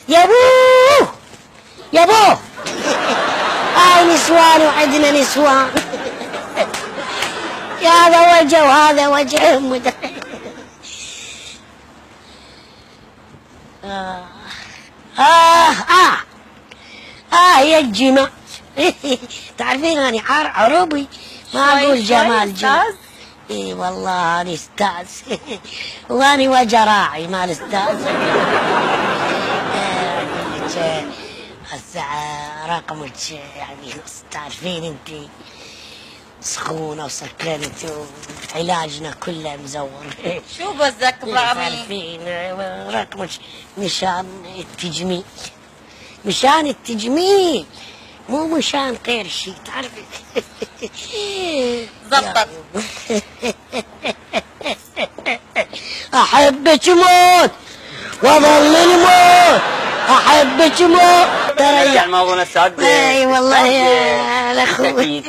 يا ابوه يا ابوه، هاي نسوان وعندنا نسوان. يا هذا وجه وهذا وجه يا الجمال. تعرفين أنا عربي ما أقول جمال جمال. اي والله أنا أستاذ. وأنا وجه راعي مال أستاذ. هسه رقمك يعني تعرفين أنت سخونة وسكرت وعلاجنا كله مزور. شو بزك بعمل؟ تعرفين رقمك مشان التجميل، مشان التجميل مو مشان غير شيء تعرفي. زبط. احبك موت واظل الموت، احبك موت. نرجع الموضوع نفسه. اي والله يا الاخوي.